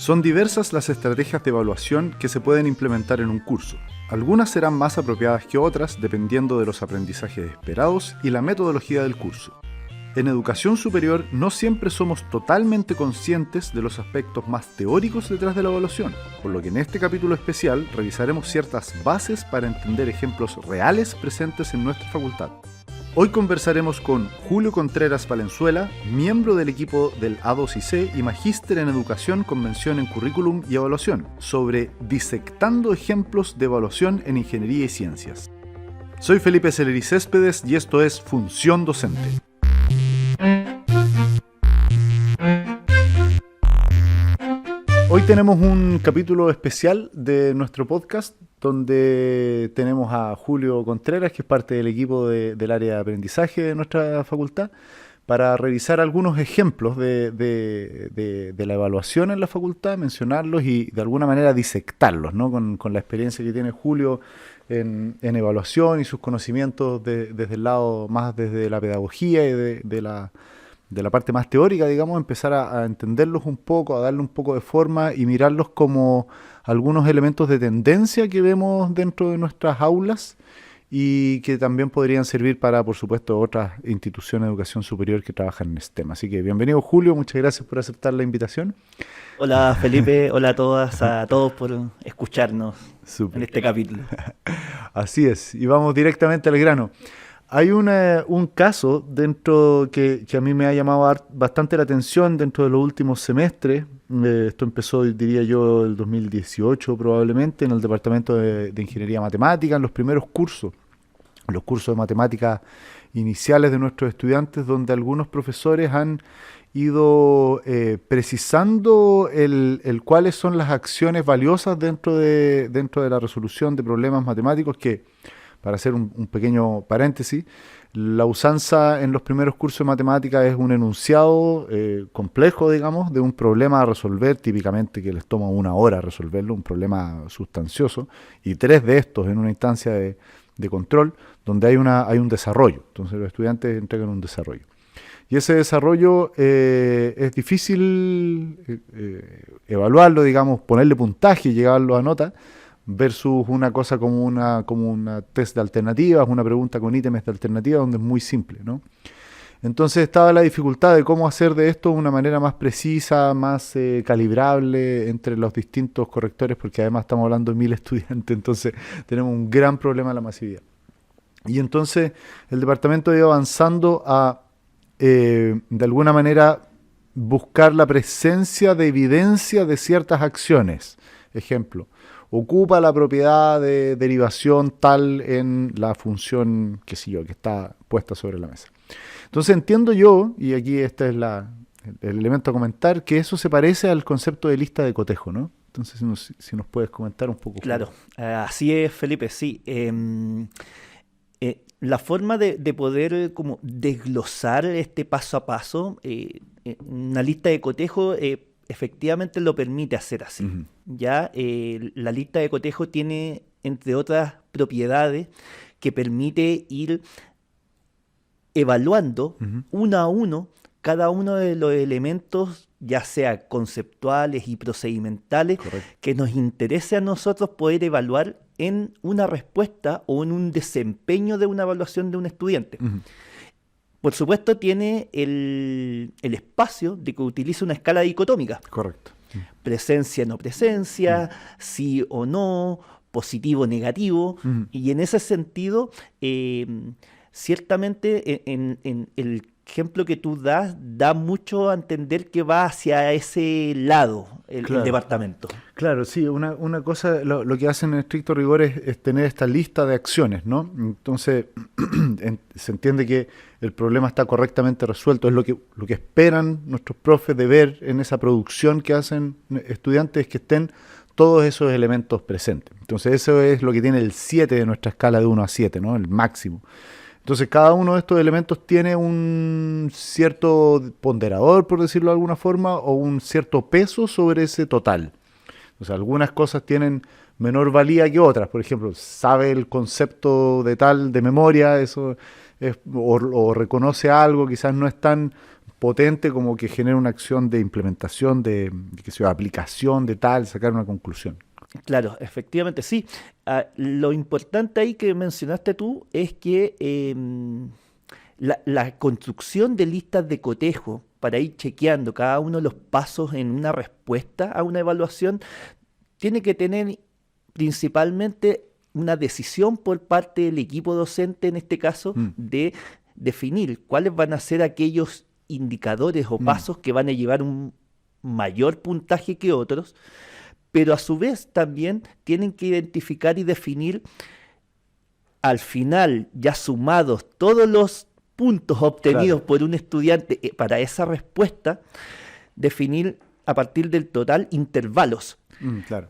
Son diversas las estrategias de evaluación que se pueden implementar en un curso. Algunas serán más apropiadas que otras dependiendo de los aprendizajes esperados y la metodología del curso. En educación superior no siempre somos totalmente conscientes de los aspectos más teóricos detrás de la evaluación, por lo que en este capítulo especial revisaremos ciertas bases para entender ejemplos reales presentes en nuestra facultad. Hoy conversaremos con Julio Contreras Valenzuela, miembro del equipo del A2IC y magíster en educación con mención en currículum y evaluación, sobre disectando ejemplos de evaluación en ingeniería y ciencias. Soy Felipe Celeri Céspedes y esto es Función Docente. Hoy tenemos un capítulo especial de nuestro podcast donde tenemos a Julio Contreras, que es parte del equipo del área de aprendizaje de nuestra facultad, para revisar algunos ejemplos de la evaluación en la facultad, mencionarlos y de alguna manera disectarlos, ¿no? Con la experiencia que tiene Julio en evaluación y sus conocimientos desde el lado más desde la pedagogía y de la parte más teórica, digamos, empezar a entenderlos un poco, a darle un poco de forma y mirarlos como algunos elementos de tendencia que vemos dentro de nuestras aulas y que también podrían servir para, por supuesto, otras instituciones de educación superior que trabajan en este tema. Así que bienvenido, Julio, muchas gracias por aceptar la invitación. Hola, Felipe, hola a todos por escucharnos en este capítulo. Así es, y vamos directamente al grano. Hay un caso dentro que a mí me ha llamado bastante la atención dentro de los últimos semestres. Esto empezó, diría yo, el 2018 probablemente, en el Departamento de Ingeniería Matemática, en los primeros cursos, los cursos de matemáticas iniciales de nuestros estudiantes, donde algunos profesores han ido precisando cuáles son las acciones valiosas dentro de la resolución de problemas matemáticos que, para hacer un pequeño paréntesis, la usanza en los primeros cursos de matemática es un enunciado complejo, digamos, de un problema a resolver, típicamente que les toma 1 hora resolverlo, un problema sustancioso, y 3 de estos en una instancia de control, donde hay un desarrollo. Entonces los estudiantes entregan un desarrollo. Y ese desarrollo es difícil evaluarlo, digamos, ponerle puntaje y llevarlo a nota, versus una cosa como una test de alternativas, una pregunta con ítems de alternativas, donde es muy simple, ¿no? Entonces estaba la dificultad de cómo hacer de esto una manera más precisa, más calibrable entre los distintos correctores, porque además estamos hablando de 1000 estudiantes, entonces tenemos un gran problema en la masividad. Y entonces el departamento ha ido avanzando a, de alguna manera, buscar la presencia de evidencia de ciertas acciones. Ejemplo, ocupa la propiedad de derivación tal en la función, qué sé yo, que está puesta sobre la mesa. Entonces entiendo yo, y aquí este es el elemento a comentar, que eso se parece al concepto de lista de cotejo, ¿no? Entonces si nos puedes comentar un poco. Claro, así es, Felipe, sí. La forma de poder como desglosar este paso a paso, una lista de cotejo efectivamente lo permite hacer así. Uh-huh. Ya la lista de cotejo tiene, entre otras propiedades, que permite ir evaluando uh-huh. uno a uno cada uno de los elementos, ya sea conceptuales y procedimentales, correcto, que nos interese a nosotros poder evaluar en una respuesta o en un desempeño de una evaluación de un estudiante. Uh-huh. Por supuesto, tiene el espacio de que utilice una escala dicotómica. Correcto. Presencia, no presencia, sí o no, positivo, negativo. Y en ese sentido, ciertamente en el ejemplo que tú das, da mucho a entender que va hacia ese lado el departamento. Claro, sí, una cosa, lo que hacen en estricto rigor es tener esta lista de acciones, ¿no? Entonces, se entiende que el problema está correctamente resuelto, es lo que esperan nuestros profes de ver en esa producción que hacen estudiantes, que estén todos esos elementos presentes. Entonces, eso es lo que tiene el 7 de nuestra escala de 1 a 7, ¿no? El máximo. Entonces, cada uno de estos elementos tiene un cierto ponderador, por decirlo de alguna forma, o un cierto peso sobre ese total. O sea, algunas cosas tienen menor valía que otras. Por ejemplo, sabe el concepto de tal de memoria, eso es, o reconoce algo, quizás no es tan potente como que genere una acción de implementación, de qué sé yo, aplicación de tal, sacar una conclusión. Claro, efectivamente, sí. Lo importante ahí que mencionaste tú es que la construcción de listas de cotejo para ir chequeando cada uno de los pasos en una respuesta a una evaluación tiene que tener principalmente una decisión por parte del equipo docente, en este caso, de definir cuáles van a ser aquellos indicadores o pasos que van a llevar un mayor puntaje que otros, pero a su vez también tienen que identificar y definir al final, ya sumados todos los puntos obtenidos por un estudiante para esa respuesta, definir a partir del total intervalos.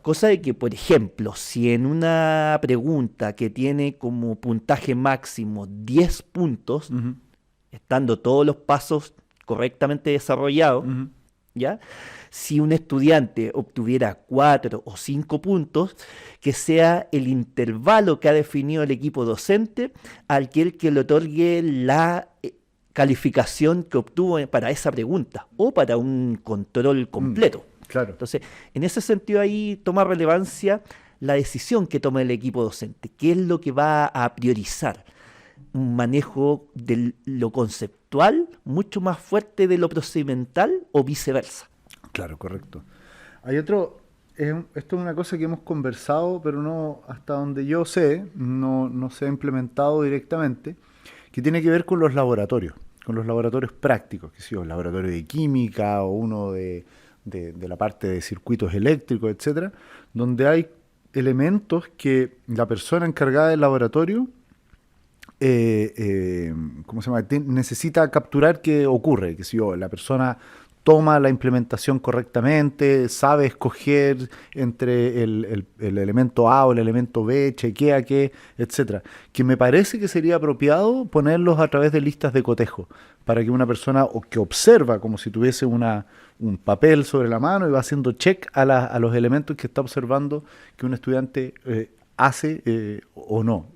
Cosa de que, por ejemplo, si en una pregunta que tiene como puntaje máximo 10 puntos, estando todos los pasos correctamente desarrollados, ¿ya? Si un estudiante obtuviera 4 o 5 puntos, que sea el intervalo que ha definido el equipo docente al que le otorgue la calificación que obtuvo para esa pregunta o para un control completo. Claro. Entonces, en ese sentido ahí toma relevancia la decisión que toma el equipo docente, qué es lo que va a priorizar. Un manejo de lo conceptual mucho más fuerte de lo procedimental o viceversa. Claro, correcto. Hay otro, esto es una cosa que hemos conversado, pero no, hasta donde yo sé, no se ha implementado directamente, que tiene que ver con los laboratorios prácticos, que sí, el laboratorio de química o uno de la parte de circuitos eléctricos, etcétera, donde hay elementos que la persona encargada del laboratorio ¿cómo se llama? Necesita capturar qué ocurre, que si la persona toma la implementación correctamente, sabe escoger entre el elemento A o el elemento B, chequea qué, etcétera. Que me parece que sería apropiado ponerlos a través de listas de cotejo, para que una persona que observa como si tuviese un papel sobre la mano y va haciendo check a los elementos que está observando que un estudiante hace o no.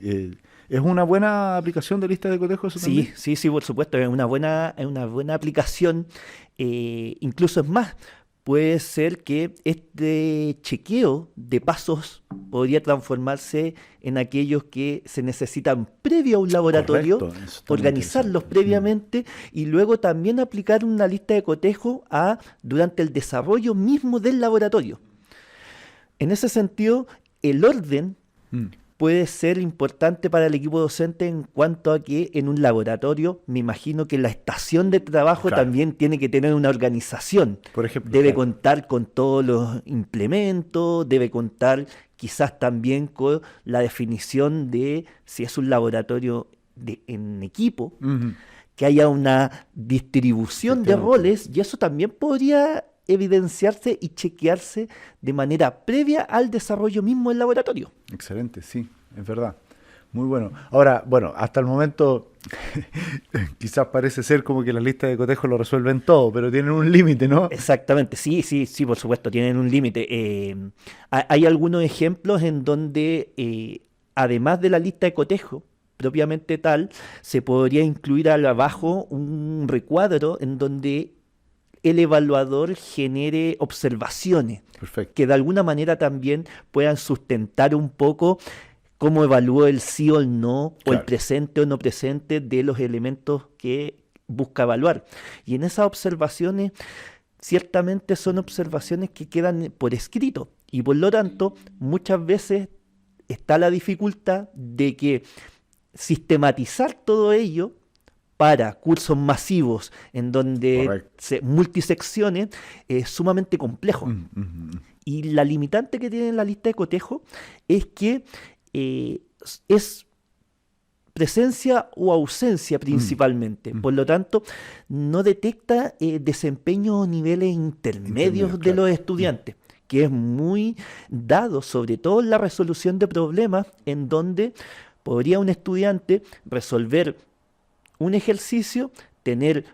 ¿Es una buena aplicación de listas de cotejo eso también? Sí, por supuesto, es una buena aplicación. Incluso es más, puede ser que este chequeo de pasos podría transformarse en aquellos que se necesitan previo a un laboratorio, organizarlos previamente y luego también aplicar una lista de cotejo durante el desarrollo mismo del laboratorio. En ese sentido, el orden puede ser importante para el equipo docente en cuanto a que en un laboratorio, me imagino que la estación de trabajo también tiene que tener una organización. Por ejemplo, debe contar con todos los implementos, debe contar quizás también con la definición de si es un laboratorio en equipo, que haya una distribución de roles, y eso también podría evidenciarse y chequearse de manera previa al desarrollo mismo del laboratorio. Excelente, sí, es verdad. Muy bueno. Ahora, hasta el momento quizás parece ser como que las listas de cotejo lo resuelven todo, pero tienen un límite, ¿no? Exactamente, sí, por supuesto, tienen un límite. Hay algunos ejemplos en donde, además de la lista de cotejo propiamente tal, se podría incluir abajo un recuadro en donde el evaluador genere observaciones que de alguna manera también puedan sustentar un poco cómo evalúa el sí o el no, o el presente o no presente de los elementos que busca evaluar. Y en esas observaciones, ciertamente son observaciones que quedan por escrito, y por lo tanto, muchas veces está la dificultad de que sistematizar todo ello para cursos masivos en donde se multisecciones es sumamente complejo. Y la limitante que tiene la lista de cotejo es que es presencia o ausencia principalmente. Por lo tanto, no detecta desempeño o niveles intermedios de los estudiantes, que es muy dado, sobre todo en la resolución de problemas, en donde podría un estudiante resolver un ejercicio, tener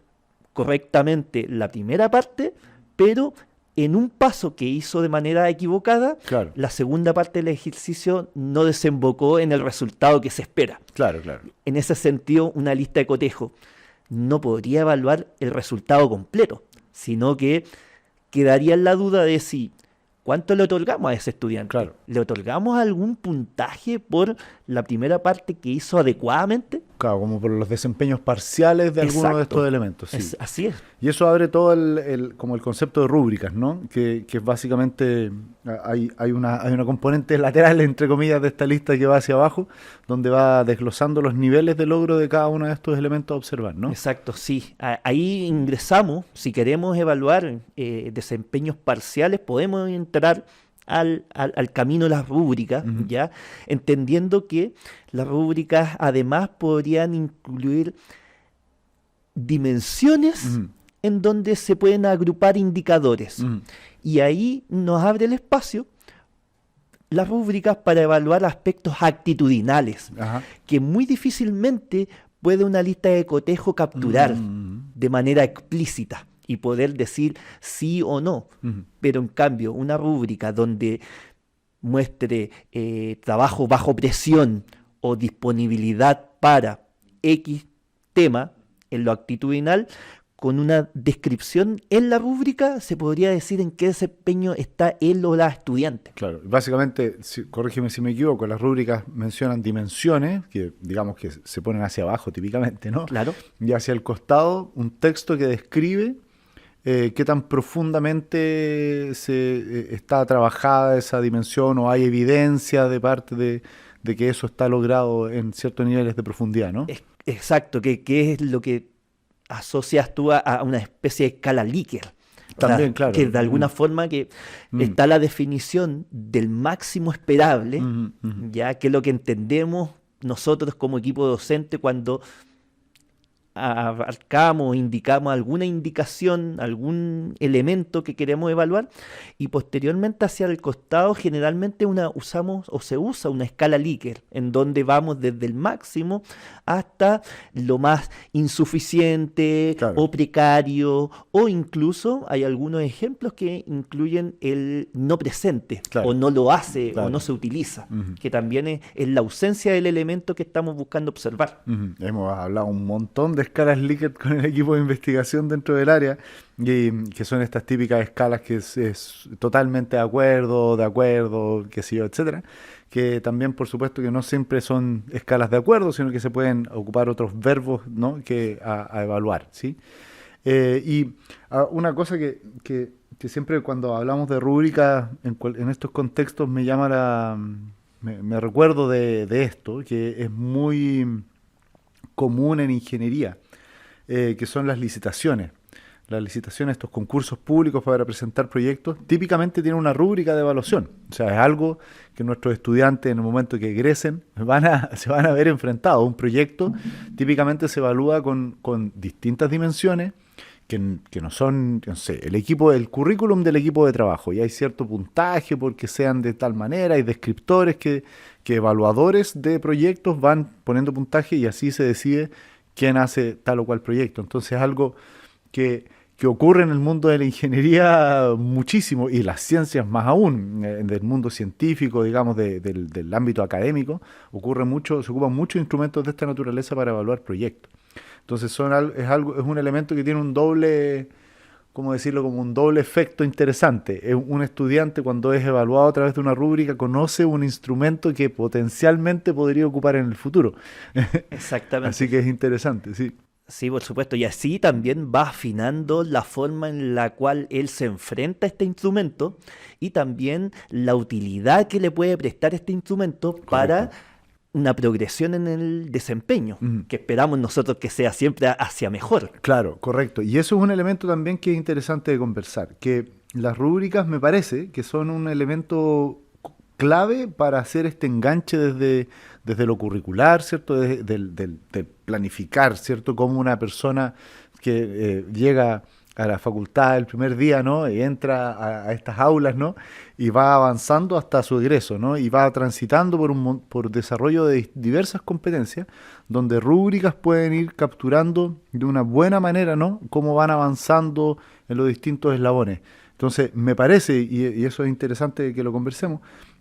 correctamente la primera parte, pero en un paso que hizo de manera equivocada, la segunda parte del ejercicio no desembocó en el resultado que se espera. Claro. En ese sentido, una lista de cotejo no podría evaluar el resultado completo, sino que quedaría en la duda de si cuánto le otorgamos a ese estudiante. Claro. ¿Le otorgamos algún puntaje por la primera parte que hizo adecuadamente? Claro, como por los desempeños parciales de algunos de estos elementos. Sí. Así es. Y eso abre todo como el concepto de rúbricas, ¿no? Que es básicamente, hay una componente lateral, entre comillas, de esta lista que va hacia abajo, donde va desglosando los niveles de logro de cada uno de estos elementos a observar, ¿no? Exacto, sí. Ahí ingresamos, si queremos evaluar desempeños parciales, podemos entrar al camino de las rúbricas, ¿ya? Entendiendo que las rúbricas además podrían incluir dimensiones en donde se pueden agrupar indicadores. Y ahí nos abre el espacio las rúbricas para evaluar aspectos actitudinales, que muy difícilmente puede una lista de cotejo capturar de manera explícita y poder decir sí o no. Pero en cambio, una rúbrica donde muestre trabajo bajo presión o disponibilidad para X tema en lo actitudinal, con una descripción en la rúbrica se podría decir en qué desempeño está él o la estudiante. Claro, básicamente, corrígeme si me equivoco, las rúbricas mencionan dimensiones, que digamos que se ponen hacia abajo típicamente, ¿no? Claro. Y hacia el costado un texto que describe qué tan profundamente está trabajada esa dimensión o hay evidencia de parte de que eso está logrado en ciertos niveles de profundidad, ¿no? Exacto, que es lo que asocias tú a una especie de escala Likert. También, claro. Que de alguna forma que está la definición del máximo esperable, ya que es lo que entendemos nosotros como equipo docente cuando abarcamos, indicamos alguna indicación, algún elemento que queremos evaluar, y posteriormente hacia el costado generalmente se usa una escala Likert, en donde vamos desde el máximo hasta lo más insuficiente, claro, o precario, o incluso hay algunos ejemplos que incluyen el no presente, claro, o no lo hace, claro, o no se utiliza, que también es la ausencia del elemento que estamos buscando observar. Hemos hablado un montón de escalas Likert con el equipo de investigación dentro del área, y que son estas típicas escalas que es totalmente de acuerdo, qué sé yo, etcétera, que también por supuesto que no siempre son escalas de acuerdo, sino que se pueden ocupar otros verbos, ¿no?, a evaluar, ¿sí? Una cosa que siempre cuando hablamos de rúbricas en estos contextos me llama me recuerdo de esto, que es muy común en ingeniería, que son las licitaciones. Las licitaciones, estos concursos públicos para presentar proyectos, típicamente tienen una rúbrica de evaluación. O sea, es algo que nuestros estudiantes en el momento que egresen se van a ver enfrentados. Un proyecto típicamente se evalúa con distintas dimensiones que no son, no sé, el currículum del equipo de trabajo. Y hay cierto puntaje porque sean de tal manera, hay descriptores que evaluadores de proyectos van poniendo puntaje y así se decide quién hace tal o cual proyecto. Entonces es algo que ocurre en el mundo de la ingeniería muchísimo, y las ciencias más aún, del mundo científico, digamos, del ámbito académico, ocurre mucho, se ocupan muchos instrumentos de esta naturaleza para evaluar proyectos. Entonces es un elemento que tiene un doble, ¿cómo decirlo?, como un doble efecto interesante. Un estudiante, cuando es evaluado a través de una rúbrica, conoce un instrumento que potencialmente podría ocupar en el futuro. Exactamente. Así que es interesante, sí. Sí, por supuesto, y así también va afinando la forma en la cual él se enfrenta a este instrumento y también la utilidad que le puede prestar este instrumento para una progresión en el desempeño, que esperamos nosotros que sea siempre hacia mejor. Claro, correcto. Y eso es un elemento también que es interesante de conversar, que las rúbricas me parece que son un elemento clave para hacer este enganche desde lo curricular, ¿cierto? Del planificar, ¿cierto? Como una persona que llega a la facultad el primer día, ¿no?, y entra a estas aulas, ¿no?, y va avanzando hasta su egreso, ¿no?, y va transitando por desarrollo de diversas competencias, donde rúbricas pueden ir capturando de una buena manera, ¿no?, cómo van avanzando en los distintos eslabones. Entonces, me parece, y eso es interesante que lo conversemos,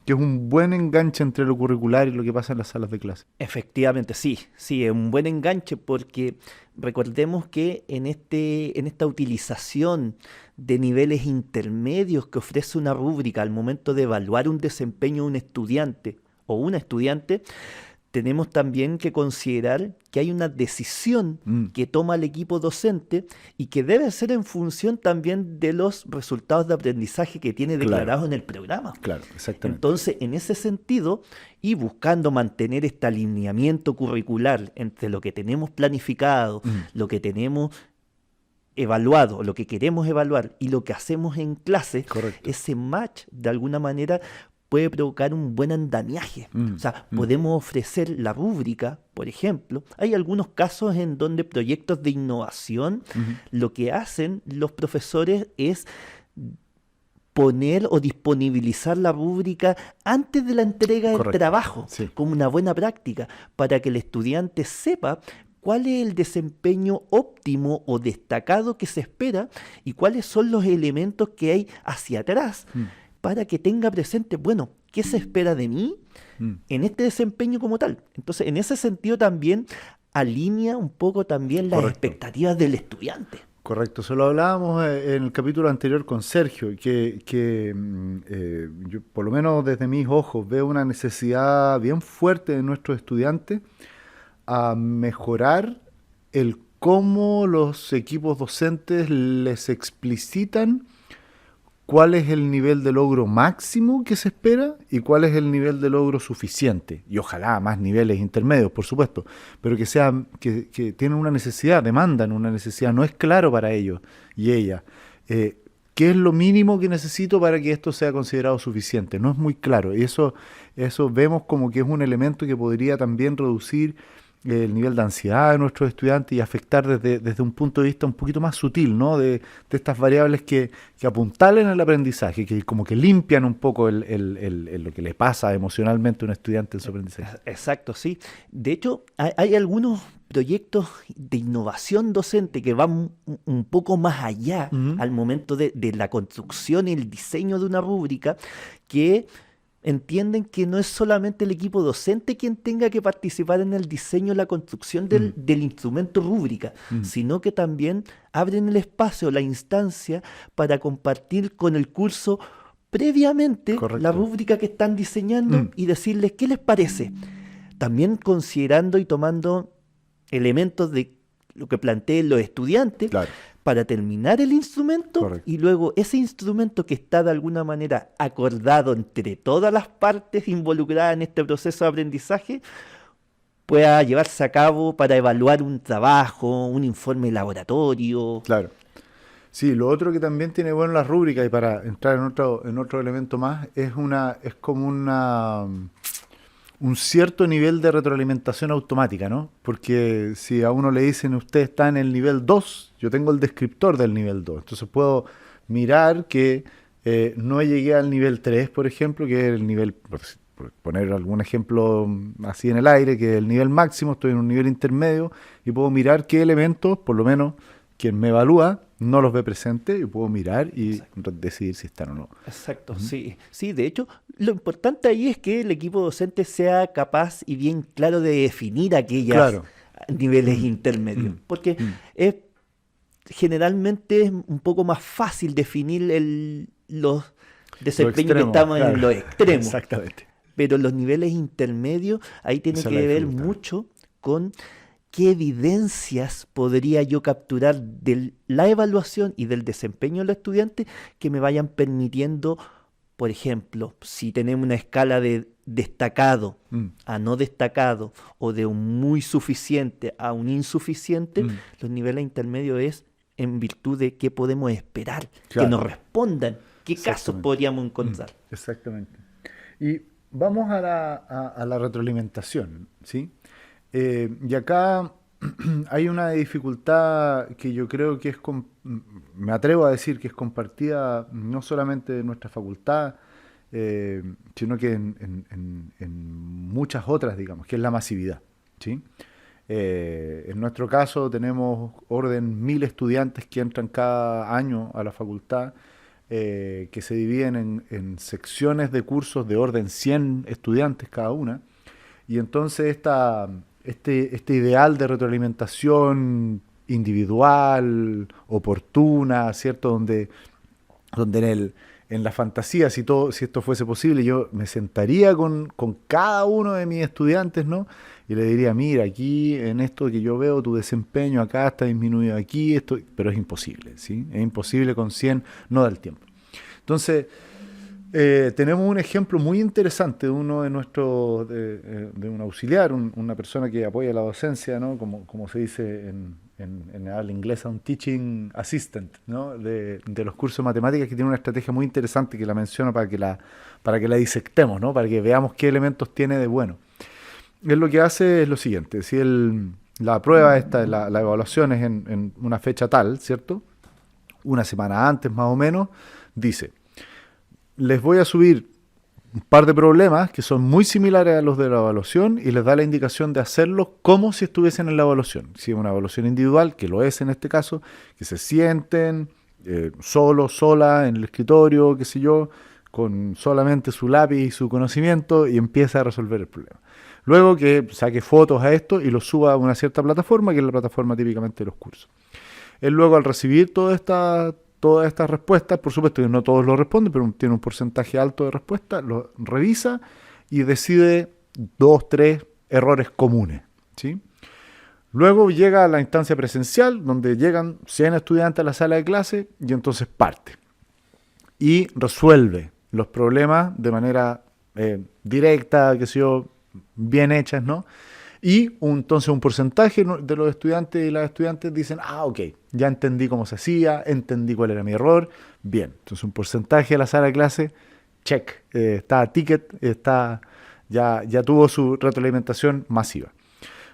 que es un buen enganche entre lo curricular y lo que pasa en las salas de clase. Efectivamente, sí, es un buen enganche porque recordemos que en esta utilización de niveles intermedios que ofrece una rúbrica al momento de evaluar un desempeño de un estudiante o una estudiante, tenemos también que considerar que hay una decisión que toma el equipo docente y que debe ser en función también de los resultados de aprendizaje que tiene declarados en el programa. Claro, exactamente. Entonces, en ese sentido, y buscando mantener este alineamiento curricular entre lo que tenemos planificado, lo que tenemos evaluado, lo que queremos evaluar y lo que hacemos en clase, correcto, ese match de alguna manera puede provocar un buen andamiaje. O sea, podemos ofrecer la rúbrica, por ejemplo. Hay algunos casos en donde proyectos de innovación, lo que hacen los profesores es poner o disponibilizar la rúbrica antes de la entrega del trabajo, como una buena práctica, para que el estudiante sepa cuál es el desempeño óptimo o destacado que se espera y cuáles son los elementos que hay hacia atrás, para que tenga presente, bueno, ¿qué se espera de mí en este desempeño como tal? Entonces, en ese sentido también alinea un poco también las expectativas del estudiante. Correcto, eso lo hablábamos en el capítulo anterior con Sergio, que yo, por lo menos desde mis ojos, veo una necesidad bien fuerte de nuestros estudiantes a mejorar el cómo los equipos docentes les explicitan cuál es el nivel de logro máximo que se espera y cuál es el nivel de logro suficiente. Y ojalá más niveles intermedios, por supuesto, pero que tienen una necesidad, demandan una necesidad, no es claro para ellos y ellas. ¿Qué es lo mínimo que necesito para que esto sea considerado suficiente? No es muy claro. Y eso vemos como que es un elemento que podría también reducir el nivel de ansiedad de nuestros estudiantes y afectar desde un punto de vista un poquito más sutil, ¿no? De estas variables que apuntalen al aprendizaje, que como que limpian un poco lo que le pasa emocionalmente a un estudiante en su aprendizaje. Exacto, sí. De hecho, hay algunos proyectos de innovación docente que van un poco más allá al momento de la construcción y el diseño de una rúbrica, que entienden que no es solamente el equipo docente quien tenga que participar en el diseño y la construcción del instrumento rúbrica, sino que también abren el espacio, la instancia para compartir con el curso previamente la rúbrica que están diseñando y decirles qué les parece. También considerando y tomando elementos de lo que planteen los estudiantes, para terminar el instrumento y luego ese instrumento que está de alguna manera acordado entre todas las partes involucradas en este proceso de aprendizaje pueda llevarse a cabo para evaluar un trabajo, un informe de laboratorio. Claro. Sí, lo otro que también tiene bueno la rúbrica, y para entrar en otro elemento más, es como un cierto nivel de retroalimentación automática, ¿no? Porque si a uno le dicen, usted está en el nivel 2, yo tengo el descriptor del nivel 2. Entonces puedo mirar que no llegué al nivel 3, por ejemplo, que es el nivel, por poner algún ejemplo así en el aire, que es el nivel máximo, estoy en un nivel intermedio, y puedo mirar qué elementos, por lo menos quien me evalúa, no los ve presentes, y puedo mirar y decidir si están o no. Exacto, sí. Sí, de hecho, lo importante ahí es que el equipo docente sea capaz y bien claro de definir aquellos niveles intermedios, porque generalmente es un poco más fácil definir los desempeños que estamos en los extremos. Exactamente. Pero los niveles intermedios, ahí tiene que ver mucho con qué evidencias podría yo capturar de la evaluación y del desempeño de los estudiantes que me vayan permitiendo, por ejemplo, si tenemos una escala de destacado a no destacado o de un muy suficiente a un insuficiente, los niveles intermedios es en virtud de qué podemos esperar, que nos respondan, qué casos podríamos encontrar. Exactamente. Y vamos a la retroalimentación, ¿sí? Y acá hay una dificultad que yo creo que me atrevo a decir que es compartida no solamente de nuestra facultad, sino que en muchas otras, digamos, que es la masividad, ¿sí? En nuestro caso tenemos 1000 estudiantes que entran cada año a la facultad, que se dividen en secciones de cursos de orden 100 estudiantes cada una. Y entonces este ideal de retroalimentación individual, oportuna, ¿cierto? Donde en la fantasía, si esto fuese posible, yo me sentaría con cada uno de mis estudiantes, ¿no? Y le diría, mira, aquí en esto que yo veo, tu desempeño acá está disminuido aquí, pero es imposible, ¿sí? Es imposible con 100, no da el tiempo. Entonces, tenemos un ejemplo muy interesante de uno de nuestros, de un auxiliar, una persona que apoya la docencia, ¿no? Como se dice en habla inglesa, un teaching assistant, ¿no? De los cursos de matemáticas, que tiene una estrategia muy interesante que la menciono para que la disectemos, ¿no? Para que veamos qué elementos tiene de bueno. Él lo que hace es lo siguiente: si la prueba la evaluación es en una fecha tal, ¿cierto? Una semana antes más o menos, dice: les voy a subir un par de problemas que son muy similares a los de la evaluación, y les da la indicación de hacerlos como si estuviesen en la evaluación. Si es una evaluación individual, que lo es en este caso, que se sienten sola en el escritorio, qué sé yo, con solamente su lápiz y su conocimiento, y empieza a resolver el problema. Luego que saque fotos a esto y lo suba a una cierta plataforma, que es la plataforma típicamente de los cursos. Él luego, al recibir todas estas respuestas, por supuesto que no todos lo responden, pero tiene un porcentaje alto de respuestas, lo revisa y decide 2, 3 errores comunes, ¿sí? Luego llega a la instancia presencial, donde llegan 100 estudiantes a la sala de clase, y entonces parte y resuelve los problemas de manera directa, qué sé yo, bien hechas, ¿no? Y entonces un porcentaje de los estudiantes y las estudiantes dicen, ok, ya entendí cómo se hacía, entendí cuál era mi error, bien. Entonces un porcentaje de la sala de clase, check, está ticket, ya tuvo su retroalimentación masiva.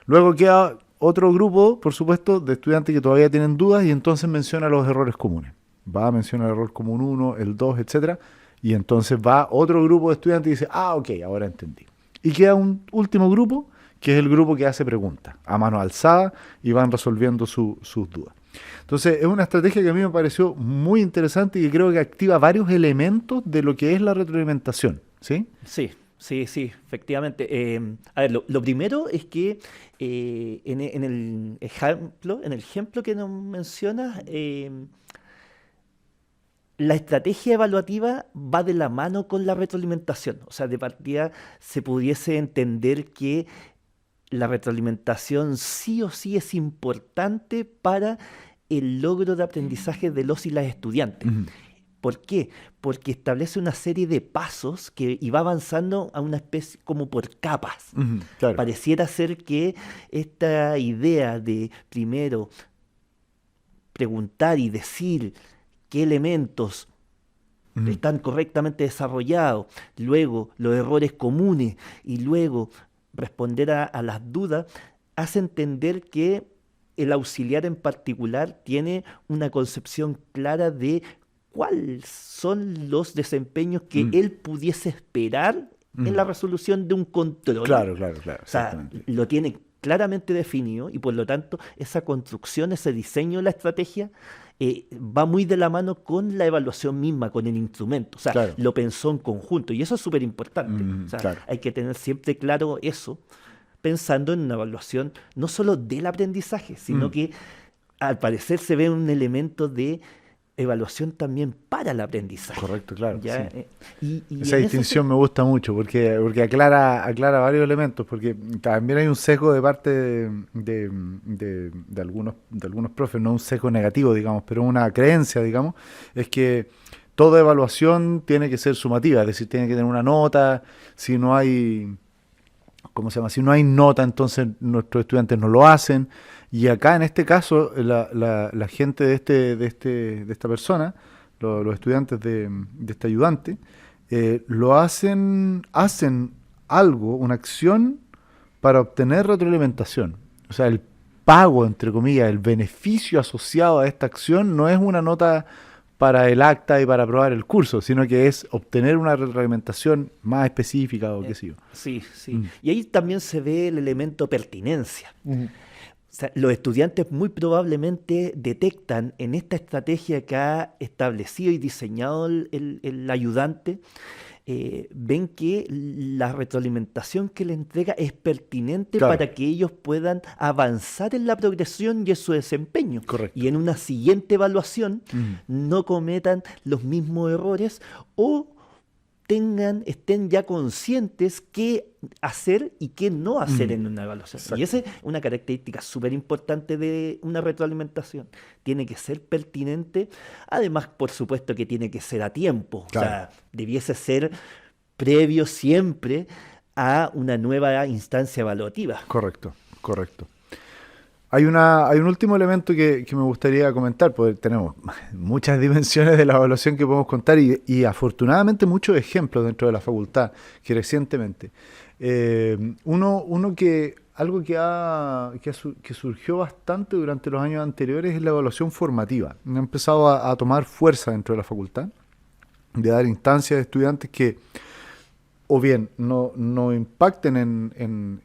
Luego queda otro grupo, por supuesto, de estudiantes que todavía tienen dudas, y entonces menciona los errores comunes. Va a mencionar el error común 1, el 2, etcétera, y entonces va otro grupo de estudiantes y dice, ok, ahora entendí. Y queda un último grupo, que es el grupo que hace preguntas a mano alzada y van resolviendo sus dudas. Entonces, es una estrategia que a mí me pareció muy interesante y que creo que activa varios elementos de lo que es la retroalimentación, ¿sí? Sí, efectivamente. A ver, lo primero es que en el ejemplo que nos mencionas, la estrategia evaluativa va de la mano con la retroalimentación. O sea, de partida se pudiese entender que la retroalimentación sí o sí es importante para el logro de aprendizaje de los y las estudiantes. Ujú. ¿Por qué? Porque establece una serie de pasos y va avanzando a una especie como por capas. Ujú, claro. Pareciera ser que esta idea de primero preguntar y decir qué elementos Ujú. están correctamente desarrollados, luego los errores comunes y luego responder a las dudas, hace entender que el auxiliar en particular tiene una concepción clara de cuáles son los desempeños que él pudiese esperar en la resolución de un control. Claro, O sea, exactamente. lo tiene claramente definido, y por lo tanto esa construcción, ese diseño de la estrategia va muy de la mano con la evaluación misma, con el instrumento. O sea, Claro. lo pensó en conjunto, y eso es súper importante. O sea, Claro. hay que tener siempre claro eso, pensando en una evaluación no solo del aprendizaje, sino que al parecer se ve un elemento de evaluación también para el aprendizaje. Correcto, claro. ¿Ya? Sí. Y Esa en distinción me gusta mucho porque aclara varios elementos, porque también hay un sesgo de parte de algunos profes, no un sesgo negativo, digamos, pero una creencia, digamos, es que toda evaluación tiene que ser sumativa, es decir, tiene que tener una nota. Si no hay, ¿cómo se llama? Si no hay nota, entonces nuestros estudiantes no lo hacen. Y acá en este caso, la gente de esta persona, los estudiantes de este ayudante, hacen algo, una acción para obtener retroalimentación. O sea, el pago, entre comillas, el beneficio asociado a esta acción no es una nota para el acta y para aprobar el curso, sino que es obtener una retroalimentación más específica o qué sé yo. Sí. Y ahí también se ve el elemento pertinencia. sea, los estudiantes muy probablemente detectan en esta estrategia que ha establecido y diseñado el ayudante, ven que la retroalimentación que le entrega es pertinente Claro. para que ellos puedan avanzar en la progresión y en su desempeño. Correcto. Y en una siguiente evaluación no cometan los mismos errores o estén ya conscientes qué hacer y qué no hacer en una evaluación. Exacto. Y esa es una característica súper importante de una retroalimentación. Tiene que ser pertinente, además, por supuesto que tiene que ser a tiempo. Claro. O sea, debiese ser previo siempre a una nueva instancia evaluativa. Correcto, correcto. Hay un último elemento que me gustaría comentar, porque tenemos muchas dimensiones de la evaluación que podemos contar y afortunadamente muchos ejemplos dentro de la facultad que recientemente. Algo que surgió bastante durante los años anteriores es la evaluación formativa. Ha empezado a tomar fuerza dentro de la facultad, de dar instancias de estudiantes que o bien no impacten en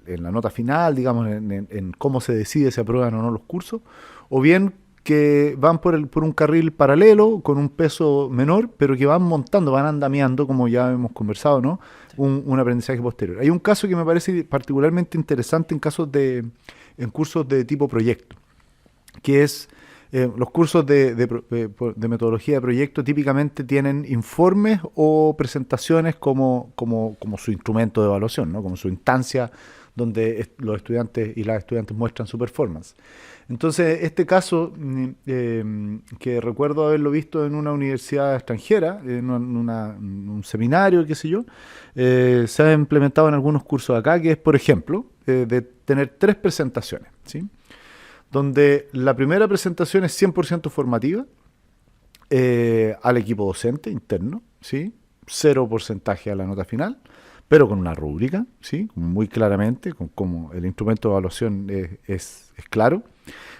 la nota final, digamos, en cómo se decide si aprueban o no los cursos, o bien que van por un carril paralelo con un peso menor, pero que van andamiando, como ya hemos conversado, ¿no? Un aprendizaje posterior. Hay un caso que me parece particularmente interesante en cursos de tipo proyecto, que es los cursos de metodología de proyecto típicamente tienen informes o presentaciones como su instrumento de evaluación, ¿no? Como su instancia donde los estudiantes y las estudiantes muestran su performance. Entonces, este caso, que recuerdo haberlo visto en una universidad extranjera, en un seminario, qué sé yo, se ha implementado en algunos cursos acá, que es, por ejemplo, de tener 3 presentaciones, ¿sí? Donde la primera presentación es 100% formativa al equipo docente interno, ¿sí? 0 porcentaje a la nota final, pero con una rúbrica, ¿sí? Muy claramente, como el instrumento de evaluación es claro.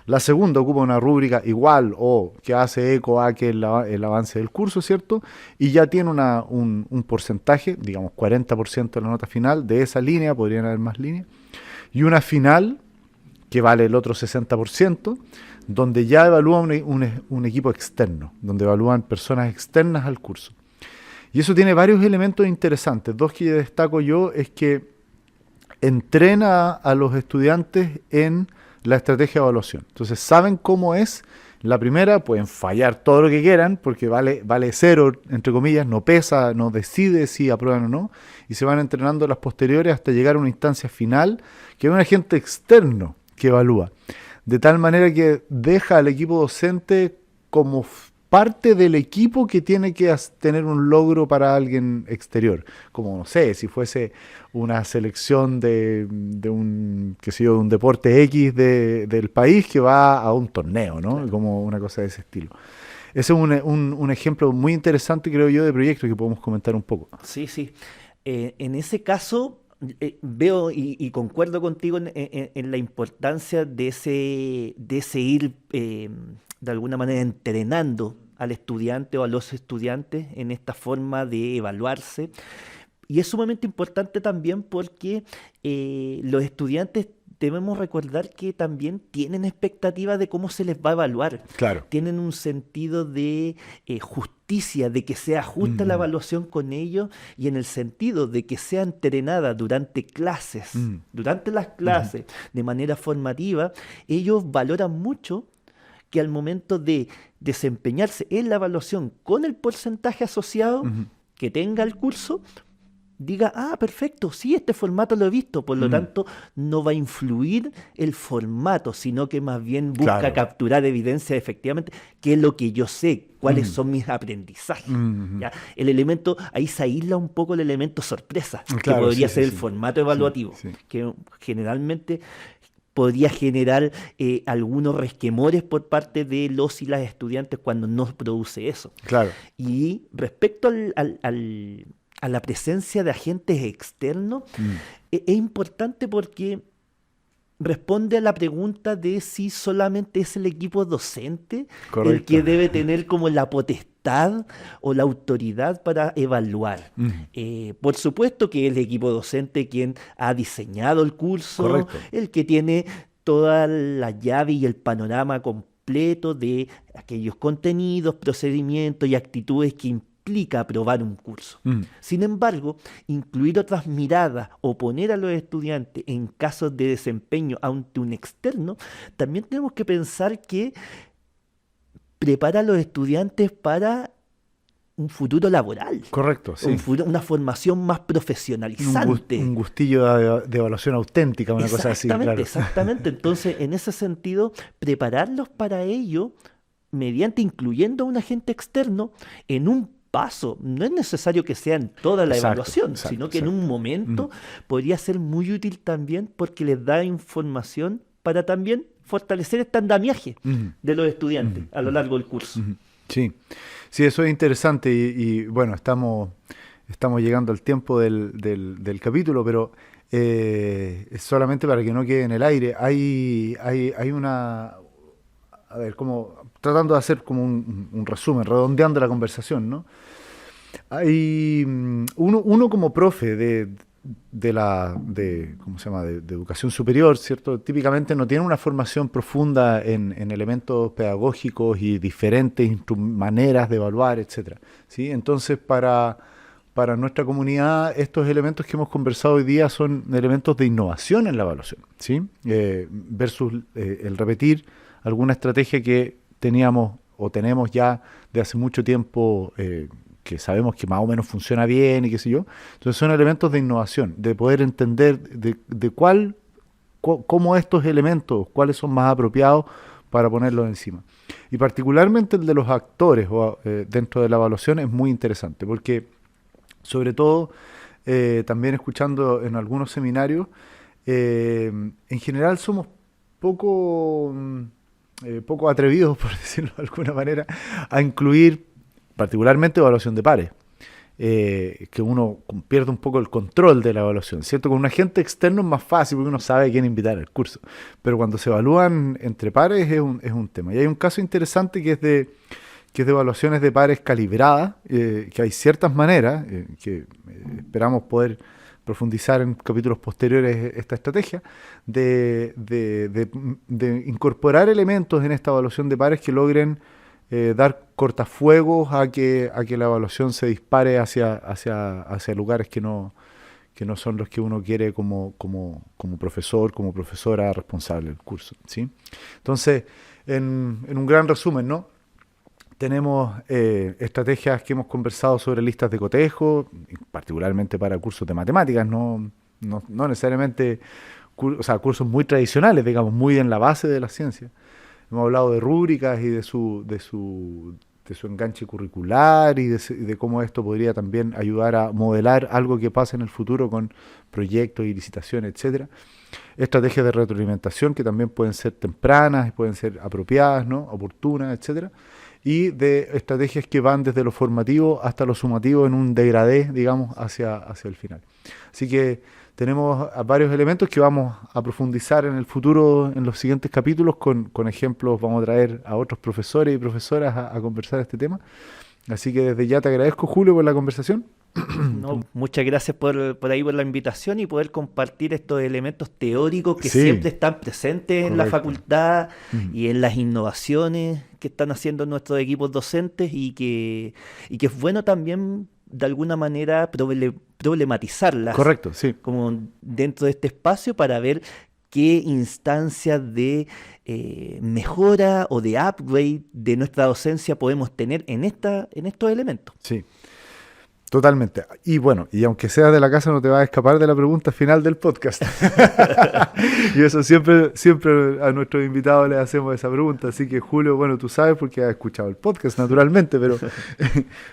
La segunda ocupa una rúbrica igual o que hace eco a que el avance del curso, ¿cierto? Y ya tiene un porcentaje, digamos 40% de la nota final de esa línea, podrían haber más líneas, y una final que vale el otro 60%, donde ya evalúa un equipo externo, donde evalúan personas externas al curso. Y eso tiene varios elementos interesantes. 2 que destaco yo es que entrena a los estudiantes en la estrategia de evaluación. Entonces saben cómo es. La primera, pueden fallar todo lo que quieran, porque vale 0, entre comillas, no pesa, no decide si aprueban o no, y se van entrenando las posteriores hasta llegar a una instancia final, que es un agente externo que evalúa, de tal manera que deja al equipo docente como parte del equipo que tiene que tener un logro para alguien exterior, como no sé, si fuese una selección de un deporte X del país que va a un torneo, ¿no? Claro. Como una cosa de ese estilo. Ese es un ejemplo muy interesante, creo yo, de proyecto que podemos comentar un poco. Sí. En ese caso, veo y concuerdo contigo en la importancia de ese ir de alguna manera entrenando al estudiante o a los estudiantes en esta forma de evaluarse. Y es sumamente importante también porque los estudiantes debemos recordar que también tienen expectativas de cómo se les va a evaluar. Claro. Tienen un sentido de justicia, de que sea justa la evaluación con ellos y en el sentido de que sea entrenada durante clases, durante las clases, de manera formativa. Ellos valoran mucho que al momento de desempeñarse en la evaluación con el porcentaje asociado que tenga el curso, diga, perfecto, sí, este formato lo he visto, por lo tanto no va a influir el formato, sino que más bien busca capturar evidencia efectivamente, qué es lo que yo sé, cuáles son mis aprendizajes. ¿Ya? El elemento, ahí se aísla un poco el elemento sorpresa, que podría ser el formato evaluativo, que generalmente podría generar algunos resquemores por parte de los y las estudiantes cuando no produce eso. Claro. Y respecto a la presencia de agentes externos, es importante porque responde a la pregunta de si solamente es el equipo docente el que debe tener como la potestad o la autoridad para evaluar. Por supuesto que es el equipo docente quien ha diseñado el curso, el que tiene toda la llave y el panorama completo de aquellos contenidos, procedimientos y actitudes que implica aprobar un curso. Sin embargo, incluir otras miradas o poner a los estudiantes en casos de desempeño ante un externo, también tenemos que pensar que prepara a los estudiantes para un futuro laboral. Correcto, sí. Una formación más profesionalizante. Un gustillo de evaluación auténtica, una cosa así, claro. Exactamente. Entonces, en ese sentido, prepararlos para ello, mediante incluyendo a un agente externo en un paso. No es necesario que sea en toda la evaluación, sino que en un momento podría ser muy útil también porque les da información para también fortalecer este andamiaje de los estudiantes a lo largo del curso. Sí, eso es interesante y bueno, estamos llegando al tiempo del capítulo, pero solamente para que no quede en el aire, hay una... A ver, como tratando de hacer como un resumen, redondeando la conversación, ¿no? Hay uno como profe ¿cómo se llama? De educación superior, ¿cierto? Típicamente no tiene una formación profunda en elementos pedagógicos y diferentes maneras de evaluar, etcétera, ¿sí? Entonces, para nuestra comunidad, estos elementos que hemos conversado hoy día son elementos de innovación en la evaluación, ¿sí? Versus el repetir alguna estrategia que teníamos o tenemos ya de hace mucho tiempo, que sabemos que más o menos funciona bien y qué sé yo. Entonces son elementos de innovación, de poder entender cómo estos elementos, cuáles son más apropiados para ponerlos encima. Y particularmente el de los actores dentro de la evaluación es muy interesante, porque sobre todo, también escuchando en algunos seminarios, en general somos poco atrevidos, por decirlo de alguna manera, a incluir particularmente evaluación de pares, que uno pierde un poco el control de la evaluación, ¿cierto? Con un agente externo es más fácil porque uno sabe a quién invitar al curso, pero cuando se evalúan entre pares es un tema. Y hay un caso interesante que es de evaluaciones de pares calibradas, que hay ciertas maneras, que esperamos poder profundizar en capítulos posteriores esta estrategia, de incorporar elementos en esta evaluación de pares que logren dar cortafuegos a que la evaluación se dispare hacia lugares que no son los que uno quiere como profesor, como profesora responsable del curso, ¿sí? Entonces, en un gran resumen, ¿no? Tenemos estrategias que hemos conversado sobre listas de cotejo, particularmente para cursos de matemáticas, no necesariamente cursos muy tradicionales, digamos, muy en la base de la ciencia. Hemos hablado de rúbricas y de su enganche curricular y de cómo esto podría también ayudar a modelar algo que pase en el futuro con proyectos y licitaciones, etcétera. Estrategias de retroalimentación que también pueden ser tempranas, pueden ser apropiadas, ¿no? Oportunas, etcétera. Y de estrategias que van desde lo formativo hasta lo sumativo en un degradé, digamos, hacia el final. Así que tenemos varios elementos que vamos a profundizar en el futuro, en los siguientes capítulos, con ejemplos. Vamos a traer a otros profesores y profesoras a conversar este tema. Así que desde ya te agradezco, Julio, por la conversación. No, muchas gracias por la invitación y poder compartir estos elementos teóricos que siempre están presentes en la facultad y en las innovaciones que están haciendo nuestros equipos docentes y que es bueno también de alguna manera problematizarlas. Correcto, sí. Como dentro de este espacio para ver qué instancias de mejora o de upgrade de nuestra docencia podemos tener en estos elementos. Sí. Totalmente. Y bueno, y aunque seas de la casa no te vas a escapar de la pregunta final del podcast. Y eso siempre a nuestros invitados les hacemos esa pregunta. Así que, Julio, bueno, tú sabes porque has escuchado el podcast, naturalmente, pero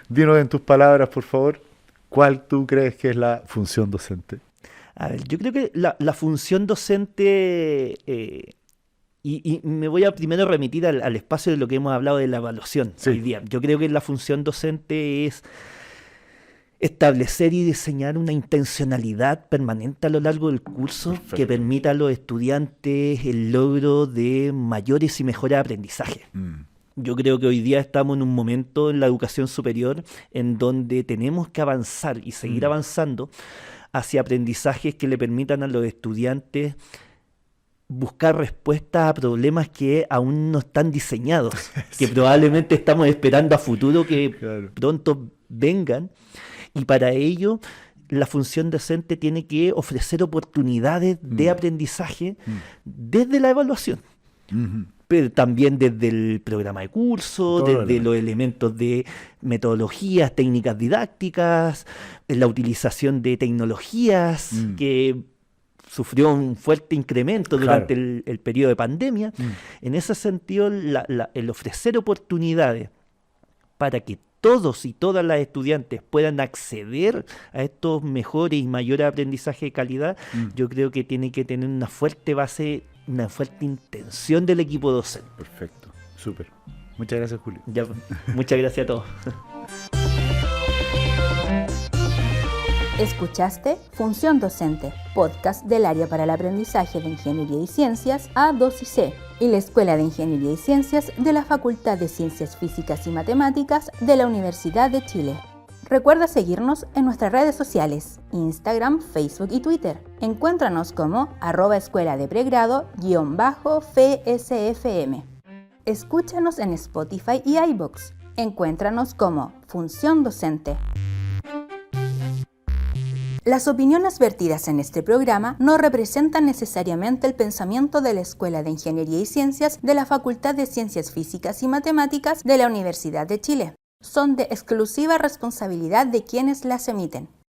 dinos en tus palabras, por favor, ¿cuál tú crees que es la función docente? A ver, yo creo que la función docente... Y me voy a primero remitir al espacio de lo que hemos hablado de la evaluación hoy día. Yo creo que la función docente es establecer y diseñar una intencionalidad permanente a lo largo del curso que permita a los estudiantes el logro de mayores y mejores aprendizajes. Yo creo que hoy día estamos en un momento en la educación superior en donde tenemos que avanzar y seguir avanzando hacia aprendizajes que le permitan a los estudiantes buscar respuestas a problemas que aún no están diseñados, que probablemente estamos esperando a futuro que pronto vengan, y para ello la función docente tiene que ofrecer oportunidades de aprendizaje desde la evaluación, pero también desde el programa de curso, desde los elementos de metodologías, técnicas didácticas, la utilización de tecnologías que sufrió un fuerte incremento durante el periodo de pandemia. En ese sentido, el ofrecer oportunidades para que todos y todas las estudiantes puedan acceder a estos mejores y mayores aprendizajes de calidad, yo creo que tiene que tener una fuerte base, una fuerte intención del equipo docente. Perfecto, súper. Muchas gracias, Julio. Ya, muchas gracias a todos. Escuchaste Función Docente, podcast del Área para el Aprendizaje de Ingeniería y Ciencias A2C y la Escuela de Ingeniería y Ciencias de la Facultad de Ciencias Físicas y Matemáticas de la Universidad de Chile. Recuerda seguirnos en nuestras redes sociales, Instagram, Facebook y Twitter. Encuéntranos como @escuela de pregrado _FSFM. Escúchanos en Spotify y iVoox. Encuéntranos como Función Docente. Las opiniones vertidas en este programa no representan necesariamente el pensamiento de la Escuela de Ingeniería y Ciencias de la Facultad de Ciencias Físicas y Matemáticas de la Universidad de Chile. Son de exclusiva responsabilidad de quienes las emiten.